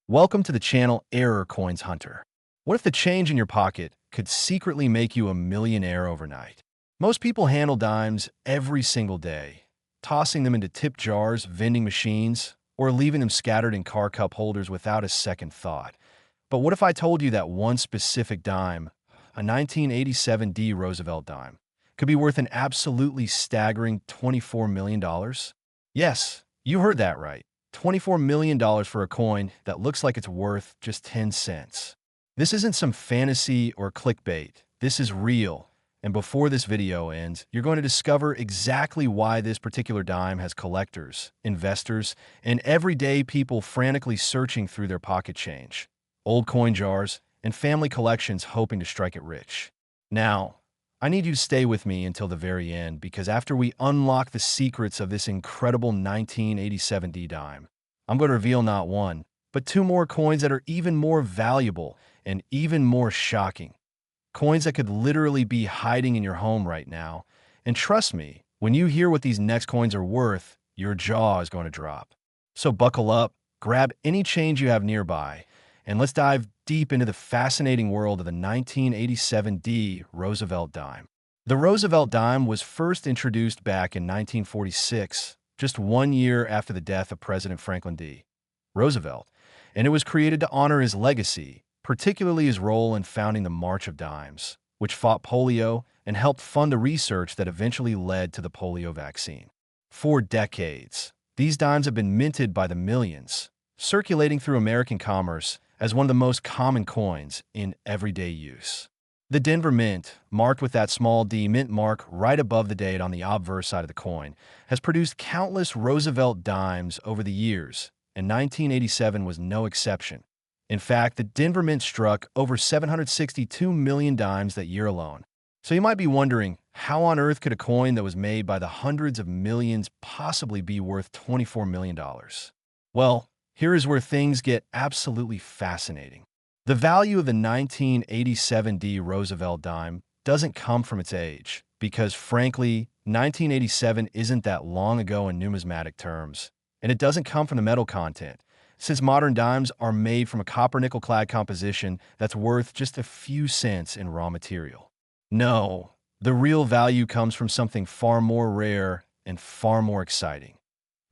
Welcome to the channel Error Coins Hunter. What if the change in your pocket could secretly make you a millionaire overnight? Most people handle dimes every single day, tossing them into tip jars, vending machines, or leaving them scattered in car cup holders without a second thought. But what if I told you that one specific dime, a 1987 D Roosevelt dime, could be worth an absolutely staggering $24 million? Yes, you heard that right. $24 million for a coin that looks like it's worth just 10 cents. This isn't some fantasy or clickbait. This is real. And before this video ends, you're going to discover exactly why this particular dime has collectors, investors, and everyday people frantically searching through their pocket change, old coin jars, and family collections hoping to strike it rich. Now, I need you to stay with me until the very end because after we unlock the secrets of this incredible 1987 D dime, I'm going to reveal not one, but two more coins that are even more valuable and even more shocking. Coins that could literally be hiding in your home right now. And trust me, when you hear what these next coins are worth, your jaw is going to drop. So buckle up, grab any change you have nearby, and let's dive deep into the fascinating world of the 1987 D Roosevelt Dime. The Roosevelt Dime was first introduced back in 1946, just 1 year after the death of President Franklin D. Roosevelt, and it was created to honor his legacy, particularly his role in founding the March of Dimes, which fought polio and helped fund the research that eventually led to the polio vaccine. For decades, these dimes have been minted by the millions, circulating through American commerce as one of the most common coins in everyday use. The Denver Mint, marked with that small D mint mark right above the date on the obverse side of the coin, has produced countless Roosevelt dimes over the years, and 1987 was no exception. In fact, the Denver Mint struck over 762 million dimes that year alone. So you might be wondering, how on earth could a coin that was made by the hundreds of millions possibly be worth $24 million? Well, here is where things get absolutely fascinating. The value of the 1987 D Roosevelt dime doesn't come from its age, because frankly, 1987 isn't that long ago in numismatic terms, and it doesn't come from the metal content, since modern dimes are made from a copper-nickel clad composition that's worth just a few cents in raw material. No, the real value comes from something far more rare and far more exciting.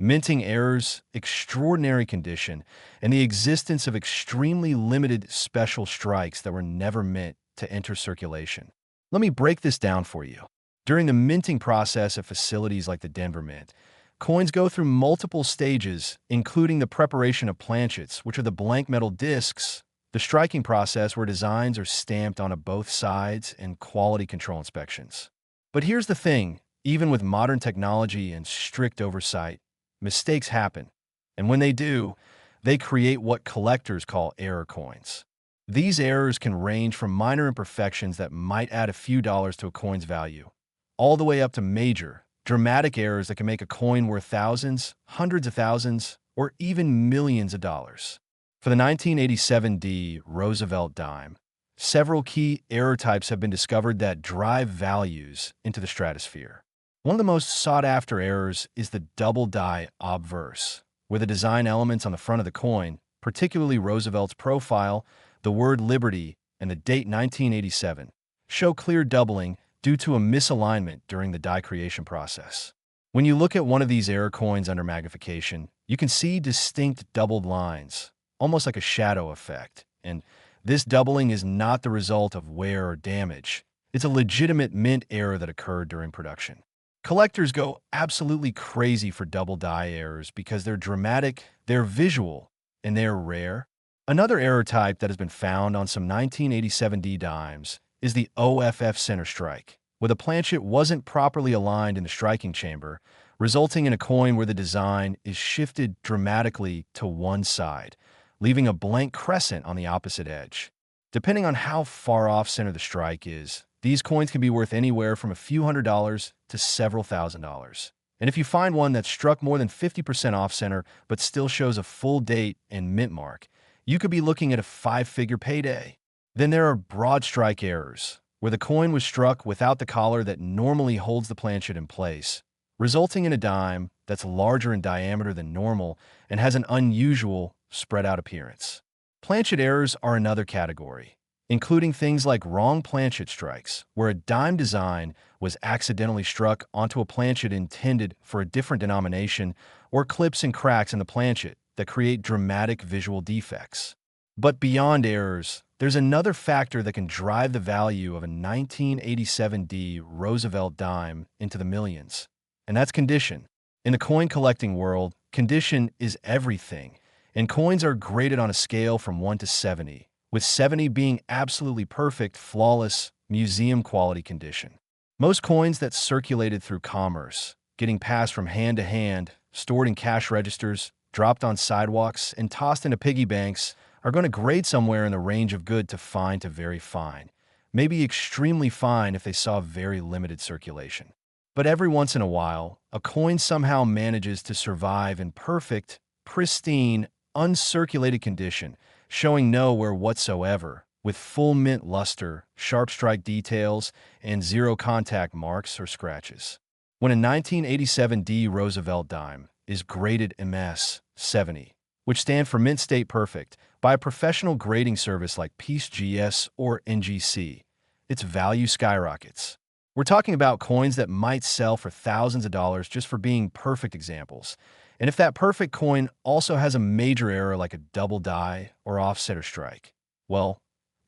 Minting errors, extraordinary condition, and the existence of extremely limited special strikes that were never meant to enter circulation. Let me break this down for you. During the minting process at facilities like the Denver Mint, coins go through multiple stages, including the preparation of planchets, which are the blank metal discs, the striking process where designs are stamped on both sides, and quality control inspections. But here's the thing, even with modern technology and strict oversight, mistakes happen, and when they do, they create what collectors call error coins. These errors can range from minor imperfections that might add a few dollars to a coin's value, all the way up to major, dramatic errors that can make a coin worth thousands, hundreds of thousands, or even millions of dollars. For the 1987 D Roosevelt dime, several key error types have been discovered that drive values into the stratosphere. One of the most sought-after errors is the double die obverse, where the design elements on the front of the coin, particularly Roosevelt's profile, the word liberty, and the date 1987, show clear doubling due to a misalignment during the die creation process. When you look at one of these error coins under magnification, you can see distinct doubled lines, almost like a shadow effect, and this doubling is not the result of wear or damage. It's a legitimate mint error that occurred during production. Collectors go absolutely crazy for double die errors because they're dramatic, they're visual, and they're rare. Another error type that has been found on some 1987 D dimes is the OFF center strike, where the planchet wasn't properly aligned in the striking chamber, resulting in a coin where the design is shifted dramatically to one side, leaving a blank crescent on the opposite edge. Depending on how far off center the strike is, these coins can be worth anywhere from a few $100s to several $1,000s. And if you find one that's struck more than 50% off-center but still shows a full date and mint mark, you could be looking at a five-figure payday. Then there are broad strike errors, where the coin was struck without the collar that normally holds the planchet in place, resulting in a dime that's larger in diameter than normal and has an unusual, spread out appearance. Planchet errors are another category, including things like wrong planchet strikes, where a dime design was accidentally struck onto a planchet intended for a different denomination, or clips and cracks in the planchet that create dramatic visual defects. But beyond errors, there's another factor that can drive the value of a 1987 D Roosevelt Dime into the millions, and that's condition. In the coin collecting world, condition is everything, and coins are graded on a scale from 1 to 70, with 70 being absolutely perfect, flawless, museum-quality condition. Most coins that circulated through commerce, getting passed from hand to hand, stored in cash registers, dropped on sidewalks, and tossed into piggy banks, are going to grade somewhere in the range of good to fine to very fine, maybe extremely fine if they saw very limited circulation. But every once in a while, a coin somehow manages to survive in perfect, pristine, uncirculated condition, showing no wear whatsoever, with full mint luster, sharp strike details, and zero contact marks or scratches. When a 1987 D Roosevelt Dime is graded MS 70, which stand for Mint State Perfect, by a professional grading service like PeaceGS or NGC, its value skyrockets. We're talking about coins that might sell for thousands of dollars just for being perfect examples. And if that perfect coin also has a major error like a double die or offset or strike, well,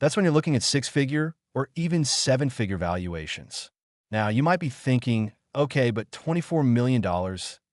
that's when you're looking at six-figure or even seven-figure valuations. Now, you might be thinking, okay, but $24 million,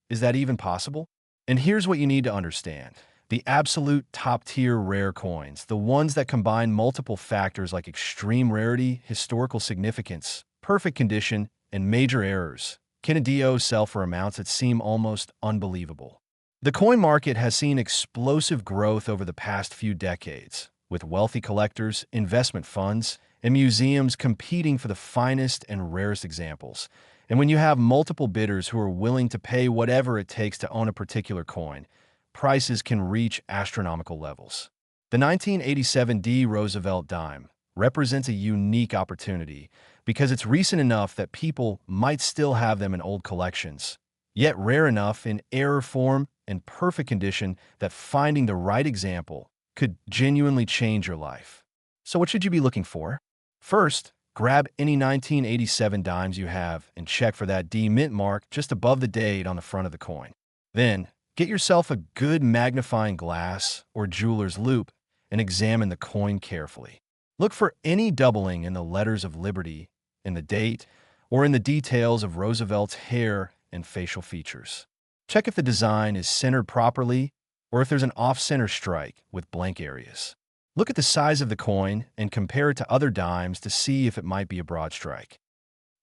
is that even possible? And here's what you need to understand. The absolute top-tier rare coins, the ones that combine multiple factors like extreme rarity, historical significance, perfect condition, and major errors, can a DO sell for amounts that seem almost unbelievable. The coin market has seen explosive growth over the past few decades, with wealthy collectors, investment funds, and museums competing for the finest and rarest examples. And when you have multiple bidders who are willing to pay whatever it takes to own a particular coin, prices can reach astronomical levels. The 1987 D Roosevelt Dime represents a unique opportunity because it's recent enough that people might still have them in old collections, yet rare enough in error form and perfect condition that finding the right example could genuinely change your life. So what should you be looking for? First, grab any 1987 dimes you have and check for that D mint mark just above the date on the front of the coin. Then, get yourself a good magnifying glass or jeweler's loupe and examine the coin carefully. Look for any doubling in the letters of Liberty, in the date, or in the details of Roosevelt's hair and facial features. Check if the design is centered properly or if there's an off-center strike with blank areas. Look at the size of the coin and compare it to other dimes to see if it might be a broad strike.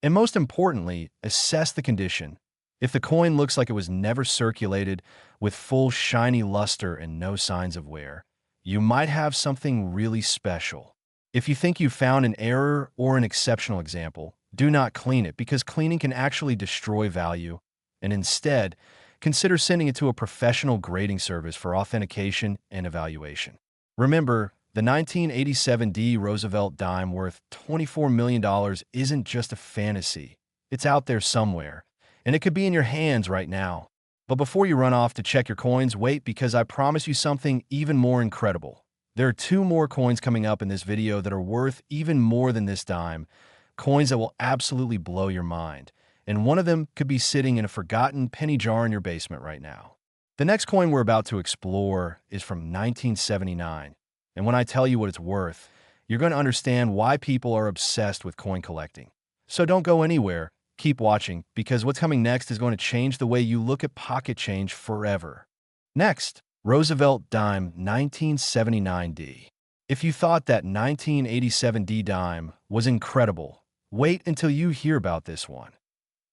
And most importantly, assess the condition. If the coin looks like it was never circulated with full shiny luster and no signs of wear, you might have something really special. If you think you found an error or an exceptional example, do not clean it because cleaning can actually destroy value, and instead, consider sending it to a professional grading service for authentication and evaluation. Remember, the 1987 D Roosevelt Dime worth $24 million isn't just a fantasy. It's out there somewhere, and it could be in your hands right now. But before you run off to check your coins, wait because I promise you something even more incredible. There are two more coins coming up in this video that are worth even more than this dime, coins that will absolutely blow your mind. And one of them could be sitting in a forgotten penny jar in your basement right now. The next coin we're about to explore is from 1979, and when I tell you what it's worth, you're going to understand why people are obsessed with coin collecting. So don't go anywhere, keep watching, because what's coming next is going to change the way you look at pocket change forever. Next, Roosevelt Dime 1979 D. If you thought that 1987 D dime was incredible, wait until you hear about this one.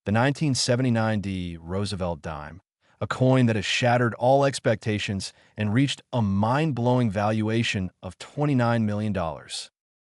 The 1979 D Roosevelt Dime, a coin that has shattered all expectations and reached a mind-blowing valuation of $29 million.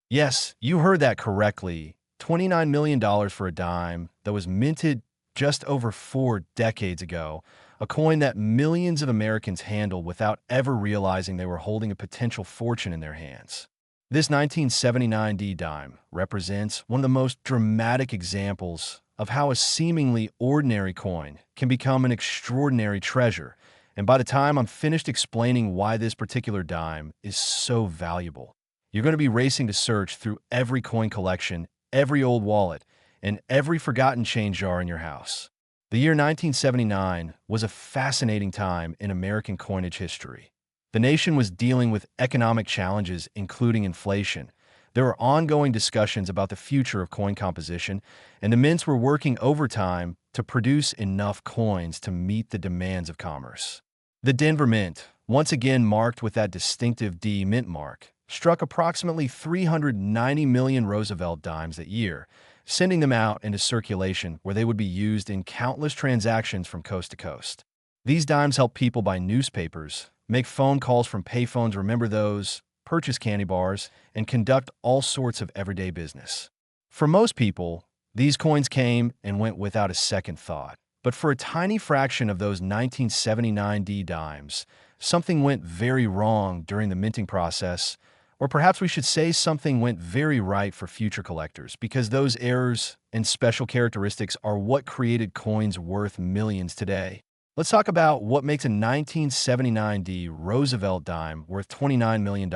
Yes, you heard that correctly. $29 million for a dime that was minted just over 4 decades ago, a coin that millions of Americans handled without ever realizing they were holding a potential fortune in their hands. This 1979 D dime represents one of the most dramatic examples of how a seemingly ordinary coin can become an extraordinary treasure, And by the time I'm finished explaining why this particular dime is so valuable, you're going to be racing to search through every coin collection, every old wallet, and every forgotten change jar in your house. The year 1979 was a fascinating time in American coinage history. The nation was dealing with economic challenges, including inflation. There were ongoing discussions about the future of coin composition, and the mints were working overtime to produce enough coins to meet the demands of commerce. The Denver Mint, once again marked with that distinctive D mint mark, struck approximately 390 million Roosevelt dimes that year, sending them out into circulation where they would be used in countless transactions from coast to coast. These dimes helped people buy newspapers, make phone calls from payphones, remember those, purchase candy bars, and conduct all sorts of everyday business. For most people, these coins came and went without a second thought. But for a tiny fraction of those 1979 D dimes, something went very wrong during the minting process, or perhaps we should say something went very right for future collectors, because those errors and special characteristics are what created coins worth millions today. Let's talk about what makes a 1979 D Roosevelt dime worth $29 million,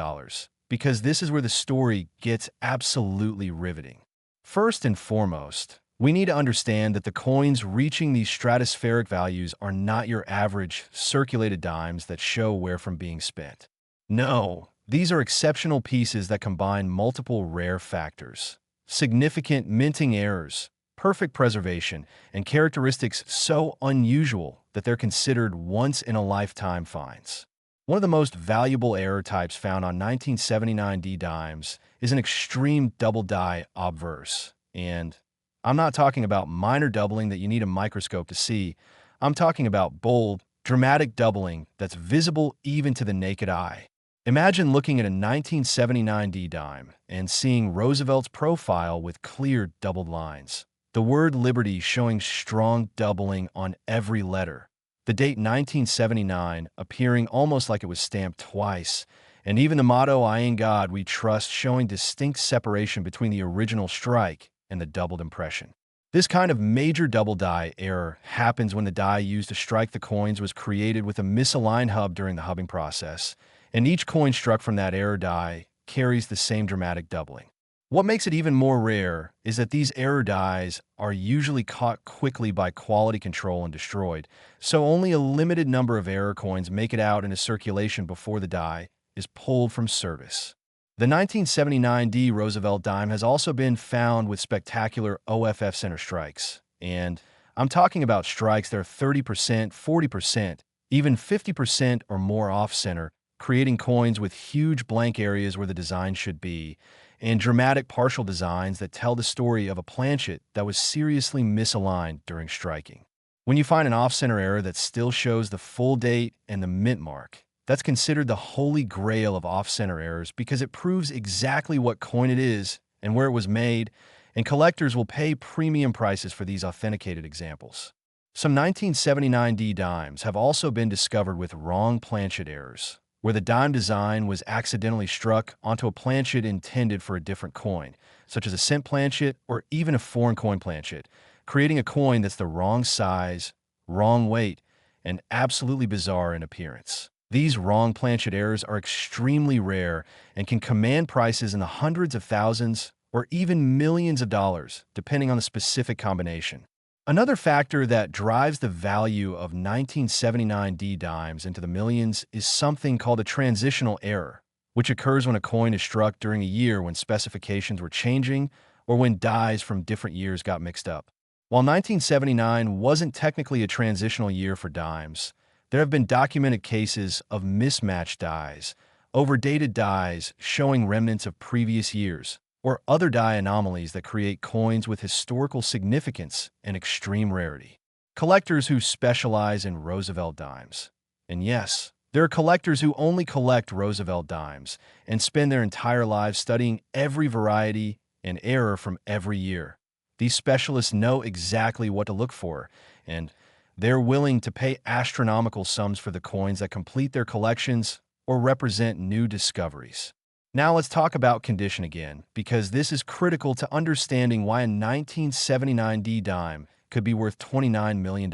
because this is where the story gets absolutely riveting. First and foremost, we need to understand that the coins reaching these stratospheric values are not your average circulated dimes that show where from being spent. No, these are exceptional pieces that combine multiple rare factors, significant minting errors, perfect preservation, and characteristics so unusual that they're considered once-in-a-lifetime finds. One of the most valuable error types found on 1979 D dimes is an extreme double die obverse. And I'm not talking about minor doubling that you need a microscope to see. I'm talking about bold, dramatic doubling that's visible even to the naked eye. Imagine looking at a 1979 D dime and seeing Roosevelt's profile with clear doubled lines. The word Liberty showing strong doubling on every letter. The date 1979 appearing almost like it was stamped twice. And even the motto, "I in God we trust," showing distinct separation between the original strike and the doubled impression. This kind of major double die error happens when the die used to strike the coins was created with a misaligned hub during the hubbing process, and each coin struck from that error die carries the same dramatic doubling. What makes it even more rare is that these error dies are usually caught quickly by quality control and destroyed, so only a limited number of error coins make it out into circulation before the die is pulled from service. The 1979 D Roosevelt dime has also been found with spectacular OFF center strikes, and I'm talking about strikes that are 30%, 40%, even 50% or more off-center, creating coins with huge blank areas where the design should be, and dramatic partial designs that tell the story of a planchet that was seriously misaligned during striking. When you find an off-center error that still shows the full date and the mint mark, that's considered the holy grail of off-center errors because it proves exactly what coin it is and where it was made, and collectors will pay premium prices for these authenticated examples. Some 1979 D dimes have also been discovered with wrong planchet errors, where the dime design was accidentally struck onto a planchet intended for a different coin, such as a cent planchet or even a foreign coin planchet, creating a coin that's the wrong size, wrong weight, and absolutely bizarre in appearance. These wrong planchet errors are extremely rare and can command prices in the hundreds of thousands or even millions of dollars, depending on the specific combination. Another factor that drives the value of 1979 D dimes into the millions is something called a transitional error, which occurs when a coin is struck during a year when specifications were changing or when dies from different years got mixed up. While 1979 wasn't technically a transitional year for dimes, there have been documented cases of mismatched dies, overdated dies showing remnants of previous years, or other die anomalies that create coins with historical significance and extreme rarity. Collectors who specialize in Roosevelt dimes. And yes, there are collectors who only collect Roosevelt dimes and spend their entire lives studying every variety and error from every year. These specialists know exactly what to look for, and they're willing to pay astronomical sums for the coins that complete their collections or represent new discoveries. Now let's talk about condition again, because this is critical to understanding why a 1979 D dime could be worth $29 million.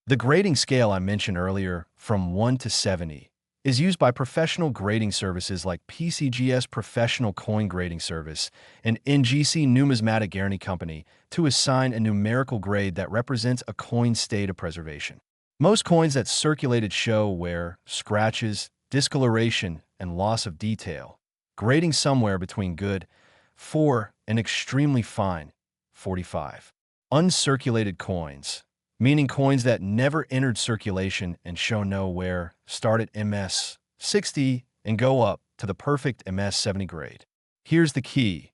The grading scale I mentioned earlier from 1 to 70, is used by professional grading services like PCGS Professional Coin Grading Service and NGC Numismatic Guarantee Company to assign a numerical grade that represents a coin's state of preservation. Most coins that circulated show wear, scratches, discoloration, and loss of detail, grading somewhere between good, 4, and extremely fine, 45. Uncirculated coins, meaning coins that never entered circulation and show no wear, start at MS 60 and go up to the perfect MS 70 grade. Here's the key.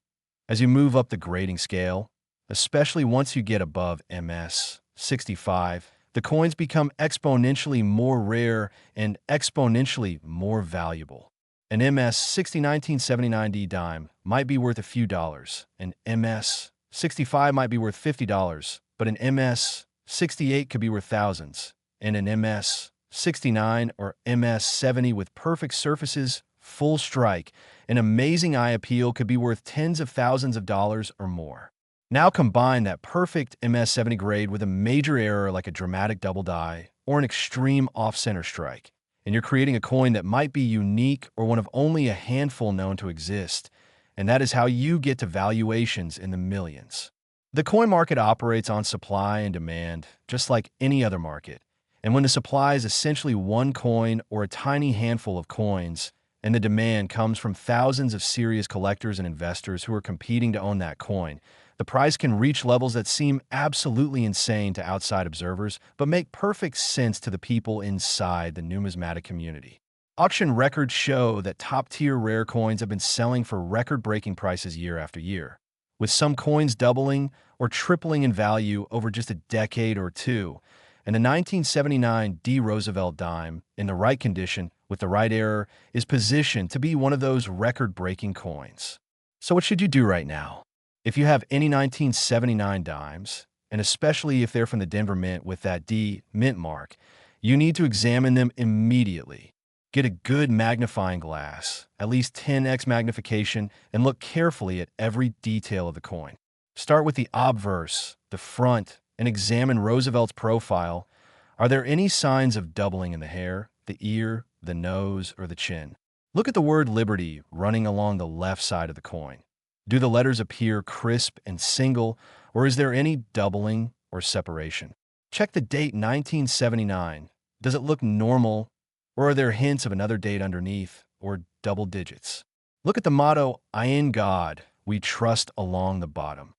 As you move up the grading scale, especially once you get above MS 65, the coins become exponentially more rare and exponentially more valuable. An MS 60 1979D dime might be worth a few dollars. An MS 65 might be worth $50, but an MS 68 could be worth thousands. And an MS 69 or MS 70 with perfect surfaces, full strike, and amazing eye appeal could be worth tens of thousands of dollars or more. Now combine that perfect MS 70 grade with a major error like a dramatic double die or an extreme off-center strike, and you're creating a coin that might be unique or one of only a handful known to exist, and that is how you get to valuations in the millions. The coin market operates on supply and demand, just like any other market, and when the supply is essentially one coin or a tiny handful of coins, and the demand comes from thousands of serious collectors and investors who are competing to own that coin, the price can reach levels that seem absolutely insane to outside observers, but make perfect sense to the people inside the numismatic community. Auction records show that top-tier rare coins have been selling for record-breaking prices year after year, with some coins doubling or tripling in value over just a decade or two, and the 1979 D Roosevelt Dime, in the right condition, with the right error, is positioned to be one of those record-breaking coins. So what should you do right now? If you have any 1979 dimes, and especially if they're from the Denver Mint with that D Mint mark, you need to examine them immediately. Get a good magnifying glass, at least 10x magnification, and look carefully at every detail of the coin. Start with the obverse, the front, and examine Roosevelt's profile. Are there any signs of doubling in the hair, the ear, the nose, or the chin? Look at the word Liberty running along the left side of the coin. Do the letters appear crisp and single, or is there any doubling or separation? Check the date 1979. Does it look normal, or are there hints of another date underneath, or double digits? Look at the motto, "I in God, we trust," along the bottom.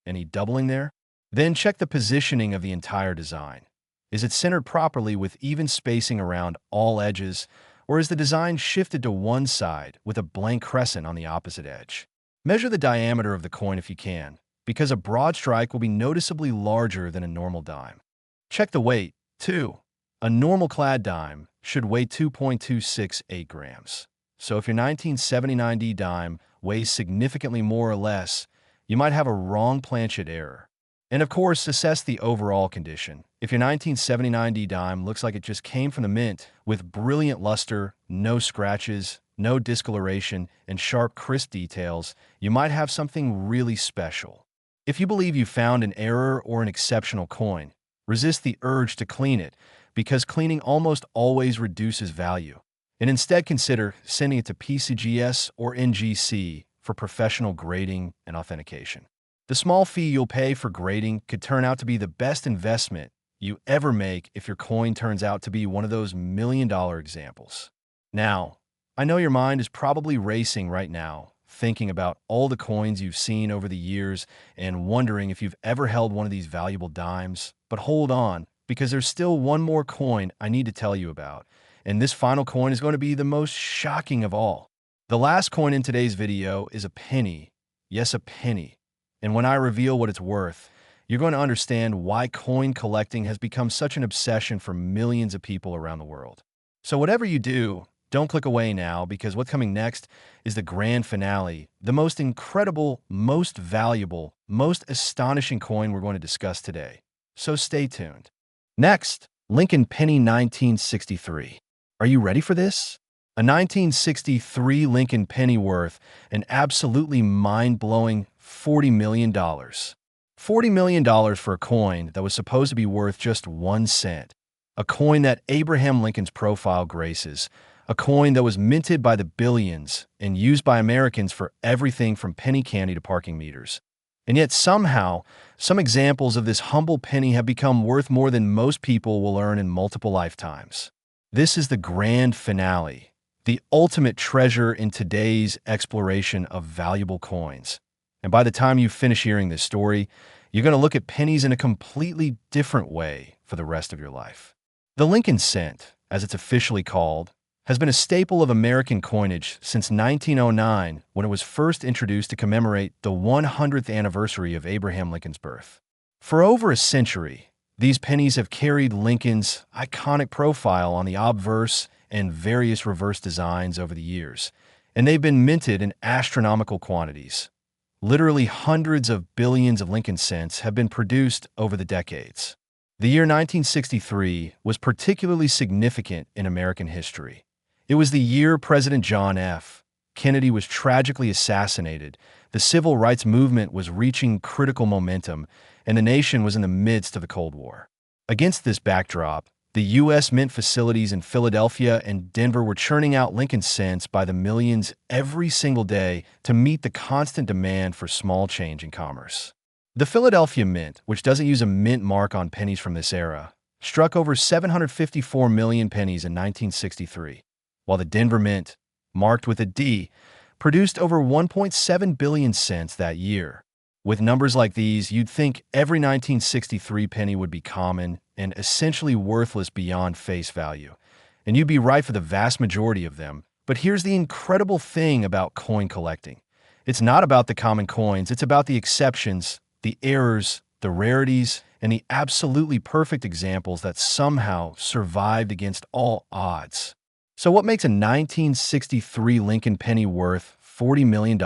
Any doubling there? Then check the positioning of the entire design. Is it centered properly with even spacing around all edges, or is the design shifted to one side with a blank crescent on the opposite edge? Measure the diameter of the coin if you can, because a broad strike will be noticeably larger than a normal dime. Check the weight, too. A normal clad dime should weigh 2.268 grams. So if your 1979D dime weighs significantly more or less, you might have a wrong planchet error. And of course, assess the overall condition. If your 1979D dime looks like it just came from the mint with brilliant luster, no scratches, no discoloration, and sharp, crisp details, you might have something really special. If you believe you found an error or an exceptional coin, resist the urge to clean it, because cleaning almost always reduces value. And instead consider sending it to PCGS or NGC for professional grading and authentication. The small fee you'll pay for grading could turn out to be the best investment you ever make if your coin turns out to be one of those million-dollar examples. Now, I know your mind is probably racing right now, thinking about all the coins you've seen over the years and wondering if you've ever held one of these valuable dimes. But hold on, because there's still one more coin I need to tell you about, and this final coin is going to be the most shocking of all. The last coin in today's video is a penny. Yes, a penny. And when I reveal what it's worth, you're going to understand why coin collecting has become such an obsession for millions of people around the world. So whatever you do, don't click away now, because what's coming next is the grand finale, the most incredible, most valuable, most astonishing coin we're going to discuss today. So stay tuned. Next, Lincoln Penny 1963. Are you ready for this? A 1963 Lincoln Penny worth an absolutely mind-blowing $40 million. $40 million for a coin that was supposed to be worth just 1 cent. a coin that Abraham Lincoln's profile graces, a coin that was minted by the billions and used by Americans for everything from penny candy to parking meters. And yet somehow, some examples of this humble penny have become worth more than most people will earn in multiple lifetimes. This is the grand finale, the ultimate treasure in today's exploration of valuable coins. And by the time you finish hearing this story, you're going to look at pennies in a completely different way for the rest of your life. The Lincoln cent, as it's officially called, has been a staple of American coinage since 1909, when it was first introduced to commemorate the 100th anniversary of Abraham Lincoln's birth. For over a century, these pennies have carried Lincoln's iconic profile on the obverse and various reverse designs over the years, and they've been minted in astronomical quantities. Literally hundreds of billions of Lincoln cents have been produced over the decades. The year 1963 was particularly significant in American history. It was the year President John F. Kennedy was tragically assassinated, the civil rights movement was reaching critical momentum, and the nation was in the midst of the Cold War. Against this backdrop, the U.S. Mint facilities in Philadelphia and Denver were churning out Lincoln cents by the millions every single day to meet the constant demand for small change in commerce. The Philadelphia Mint, which doesn't use a mint mark on pennies from this era, struck over 754 million pennies in 1963, while the Denver Mint, marked with a D, produced over 1.7 billion cents that year. With numbers like these, you'd think every 1963 penny would be common and essentially worthless beyond face value. And you'd be right for the vast majority of them. But here's the incredible thing about coin collecting. It's not about the common coins, it's about the exceptions, the errors, the rarities, and the absolutely perfect examples that somehow survived against all odds. So what makes a 1963 Lincoln penny worth $40 million?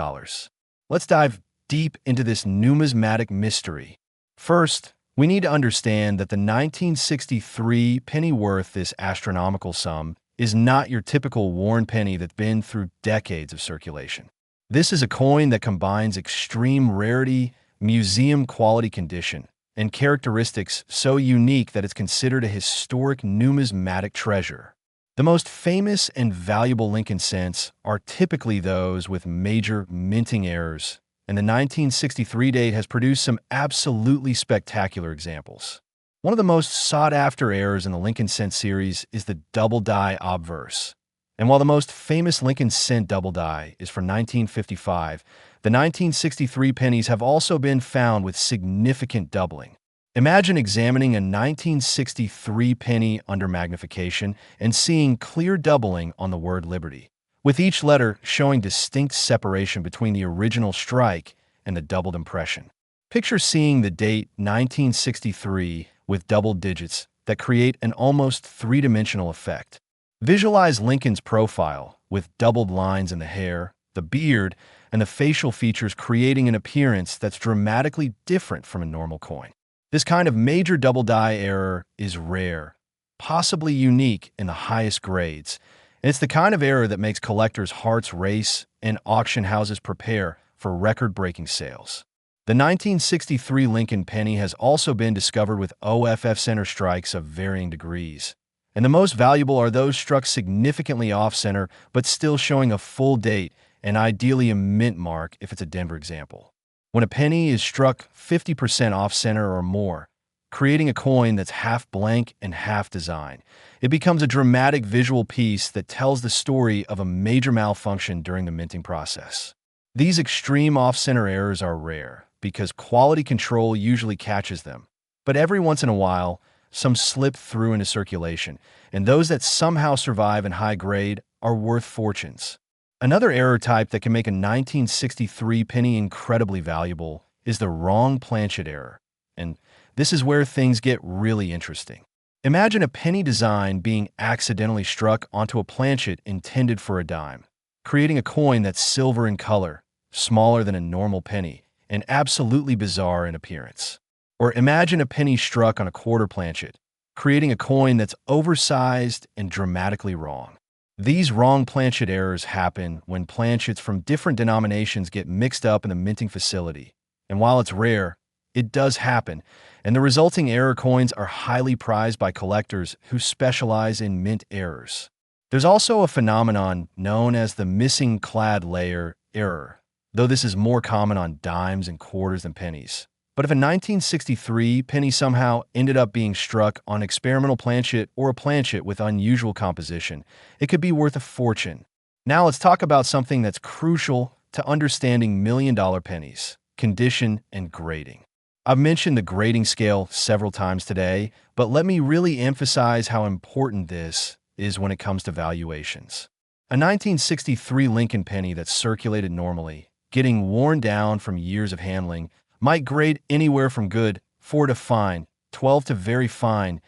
Let's dive deep into this numismatic mystery. First, we need to understand that the 1963 penny worth this astronomical sum is not your typical worn penny that's been through decades of circulation. This is a coin that combines extreme rarity, museum-quality condition, and characteristics so unique that it's considered a historic numismatic treasure. The most famous and valuable Lincoln cents are typically those with major minting errors, and the 1963 date has produced some absolutely spectacular examples. One of the most sought-after errors in the Lincoln cent series is the double die obverse. And while the most famous Lincoln cent double die is from 1955, the 1963 pennies have also been found with significant doubling. Imagine examining a 1963 penny under magnification and seeing clear doubling on the word liberty, with each letter showing distinct separation between the original strike and the doubled impression. Picture seeing the date 1963 with double digits that create an almost three-dimensional effect. Visualize Lincoln's profile with doubled lines in the hair, the beard, and the facial features, creating an appearance that's dramatically different from a normal coin. This kind of major double die error is rare, possibly unique in the highest grades. And it's the kind of error that makes collectors' hearts race and auction houses prepare for record-breaking sales. The 1963 Lincoln penny has also been discovered with OFF center strikes of varying degrees. And the most valuable are those struck significantly off-center but still showing a full date and ideally a mint mark if it's a Denver example. When a penny is struck 50% off-center or more, creating a coin that's half blank and half design, it becomes a dramatic visual piece that tells the story of a major malfunction during the minting process. These extreme off-center errors are rare because quality control usually catches them, but every once in a while, some slip through into circulation, and those that somehow survive in high grade are worth fortunes. Another error type that can make a 1963 penny incredibly valuable is the wrong planchet error, and this is where things get really interesting. Imagine a penny design being accidentally struck onto a planchet intended for a dime, creating a coin that's silver in color, smaller than a normal penny, and absolutely bizarre in appearance. Or imagine a penny struck on a quarter planchet, creating a coin that's oversized and dramatically wrong. These wrong planchet errors happen when planchets from different denominations get mixed up in the minting facility, and while it's rare, It does happen, and the resulting error coins are highly prized by collectors who specialize in mint errors. There's also a phenomenon known as the missing clad layer error, though this is more common on dimes and quarters than pennies. But if a 1963 penny somehow ended up being struck on experimental planchet or a planchet with unusual composition, it could be worth a fortune. Now let's talk about something that's crucial to understanding million-dollar pennies: condition and grading. I've mentioned the grading scale several times today, but let me really emphasize how important this is when it comes to valuations. A 1963 Lincoln penny that's circulated normally, getting worn down from years of handling, might grade anywhere from good, 4 to fine, 12 to very fine,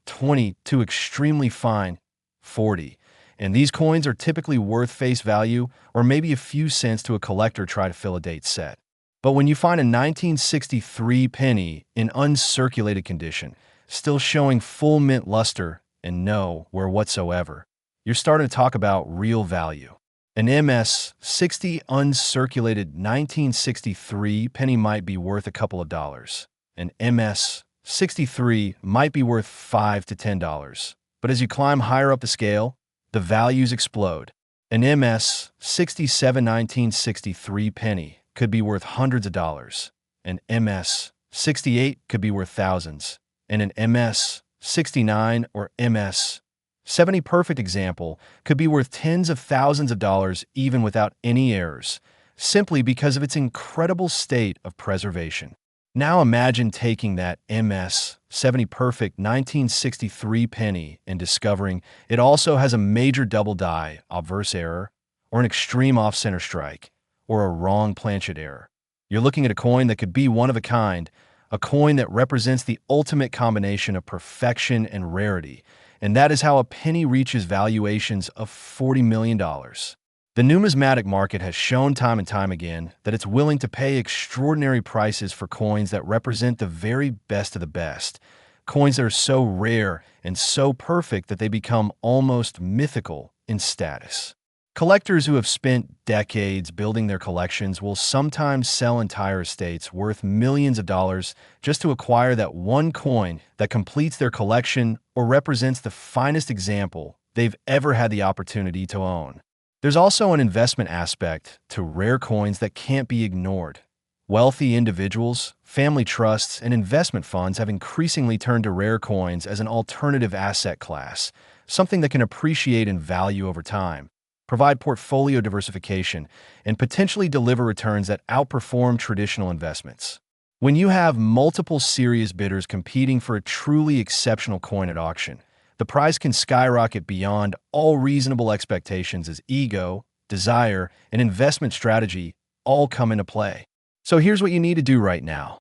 20 to extremely fine, 40. And these coins are typically worth face value or maybe a few cents to a collector try to fill a date set. But when you find a 1963 penny in uncirculated condition, still showing full mint luster and no wear whatsoever, you're starting to talk about real value. An MS-60 uncirculated 1963 penny might be worth a couple of dollars. An MS-63 might be worth $5 to $10. But as you climb higher up the scale, the values explode. An MS-67 1963 penny could be worth hundreds of dollars. An MS-68 could be worth thousands. And an MS-69 or MS-70 perfect example could be worth tens of thousands of dollars even without any errors, simply because of its incredible state of preservation. Now imagine taking that MS-70 perfect 1963 penny and discovering it also has a major double die, obverse error, or an extreme off-center strike, or a wrong planchet error. You're looking at a coin that could be one of a kind, a coin that represents the ultimate combination of perfection and rarity, and that is how a penny reaches valuations of $40 million. The numismatic market has shown time and time again that it's willing to pay extraordinary prices for coins that represent the very best of the best, coins that are so rare and so perfect that they become almost mythical in status. Collectors who have spent decades building their collections will sometimes sell entire estates worth millions of dollars just to acquire that one coin that completes their collection or represents the finest example they've ever had the opportunity to own. There's also an investment aspect to rare coins that can't be ignored. Wealthy individuals, family trusts, and investment funds have increasingly turned to rare coins as an alternative asset class, something that can appreciate in value over time, provide portfolio diversification, and potentially deliver returns that outperform traditional investments. When you have multiple serious bidders competing for a truly exceptional coin at auction, the price can skyrocket beyond all reasonable expectations as ego, desire, and investment strategy all come into play. So here's what you need to do right now.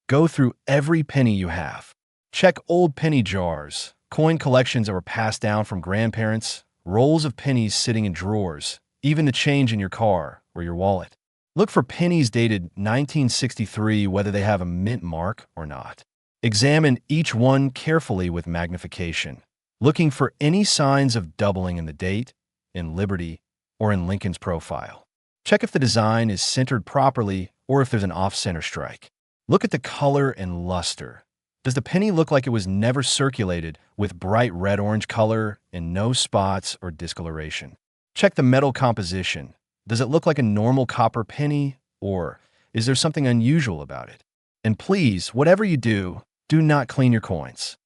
Go through every penny you have. Check old penny jars, coin collections that were passed down from grandparents, rolls of pennies sitting in drawers, even the change in your car or your wallet. Look for pennies dated 1963, whether they have a mint mark or not. Examine each one carefully with magnification, looking for any signs of doubling in the date, in Liberty, or in Lincoln's profile. Check if the design is centered properly or if there's an off-center strike. Look at the color and luster. Does the penny look like it was never circulated with bright red-orange color and no spots or discoloration? Check the metal composition. Does it look like a normal copper penny, or is there something unusual about it? And please, whatever you do not clean your coins.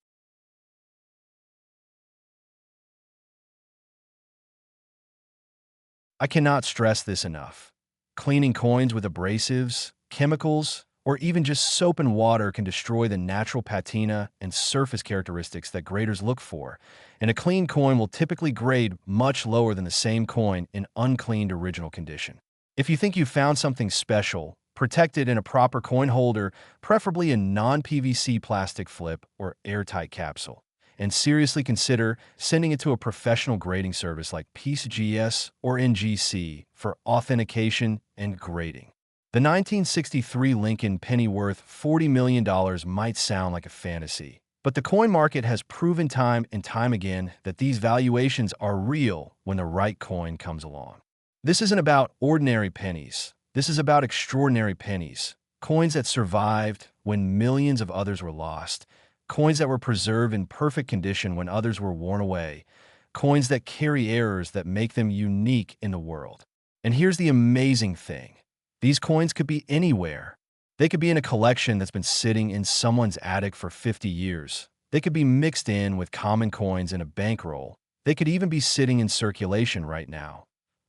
I cannot stress this enough. Cleaning coins with abrasives, chemicals, or even just soap and water can destroy the natural patina and surface characteristics that graders look for, and a clean coin will typically grade much lower than the same coin in uncleaned original condition. If you think you found something special, protect it in a proper coin holder, preferably a non-PVC plastic flip or airtight capsule, and seriously consider sending it to a professional grading service like PCGS or NGC for authentication and grading. The 1963 Lincoln penny worth $40 million might sound like a fantasy, but the coin market has proven time and time again that these valuations are real when the right coin comes along. This isn't about ordinary pennies. This is about extraordinary pennies, coins that survived, when millions of others were lost, coins that were preserved in perfect condition when others were worn away, coins that carry errors that make them unique in the world. And here's the amazing thing. These coins could be anywhere. They could be in a collection that's been sitting in someone's attic for 50 years. They could be mixed in with common coins in a bankroll. They could even be sitting in circulation right now,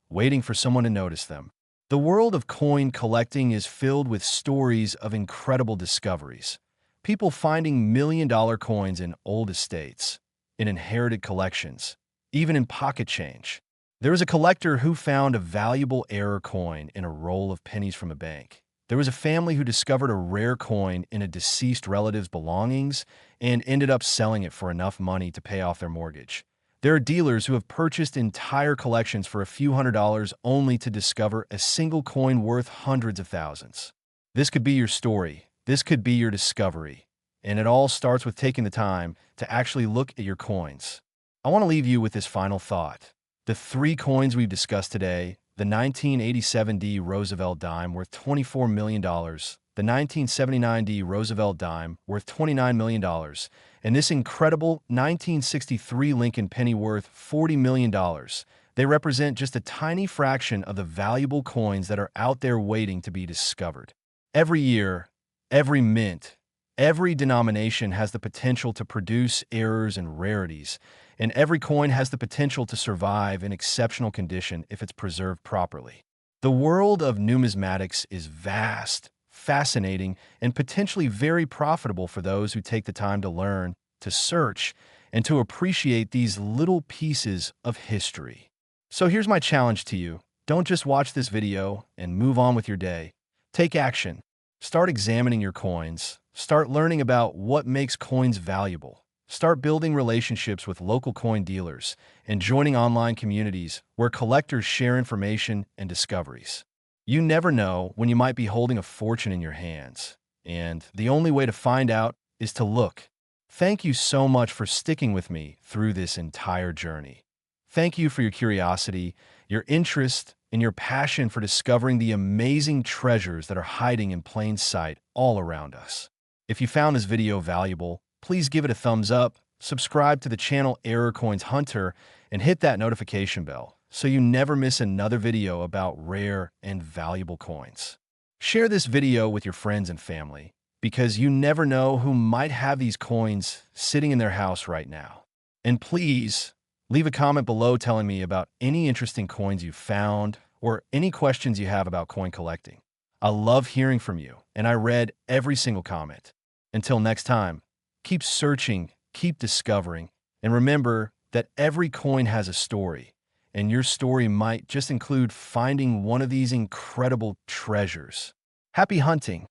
waiting for someone to notice them. The world of coin collecting is filled with stories of incredible discoveries. People finding million-dollar coins in old estates, in inherited collections, even in pocket change. There was a collector who found a valuable error coin in a roll of pennies from a bank. There was a family who discovered a rare coin in a deceased relative's belongings and ended up selling it for enough money to pay off their mortgage. There are dealers who have purchased entire collections for a few $100s only to discover a single coin worth hundreds of thousands. This could be your story. This could be your discovery. And it all starts with taking the time to actually look at your coins. I want to leave you with this final thought. The three coins we've discussed today, the 1987 D Roosevelt Dime worth $24 million, the 1979 D Roosevelt Dime worth $29 million, and this incredible 1963 Lincoln penny worth $40 million. They represent just a tiny fraction of the valuable coins that are out there waiting to be discovered. Every year, every mint, every denomination has the potential to produce errors and rarities, and every coin has the potential to survive in exceptional condition if it's preserved properly. The world of numismatics is vast, fascinating, and potentially very profitable for those who take the time to learn, to search, and to appreciate these little pieces of history. So here's my challenge to you. Don't just watch this video and move on with your day. Take action. Start examining your coins. Start learning about what makes coins valuable. Start building relationships with local coin dealers and joining online communities where collectors share information and discoveries. You never know when you might be holding a fortune in your hands, and the only way to find out is to look. Thank you so much for sticking with me through this entire journey. Thank you for your curiosity, your interest, and your passion for discovering the amazing treasures that are hiding in plain sight all around us. If you found this video valuable, please give it a thumbs up, subscribe to the channel Error Coins Hunter, and hit that notification bell so you never miss another video about rare and valuable coins. Share this video with your friends and family, because you never know who might have these coins sitting in their house right now. And please, leave a comment below telling me about any interesting coins you found or any questions you have about coin collecting. I love hearing from you, and I read every single comment. Until next time, keep searching, keep discovering, and remember that every coin has a story, and your story might just include finding one of these incredible treasures. Happy hunting!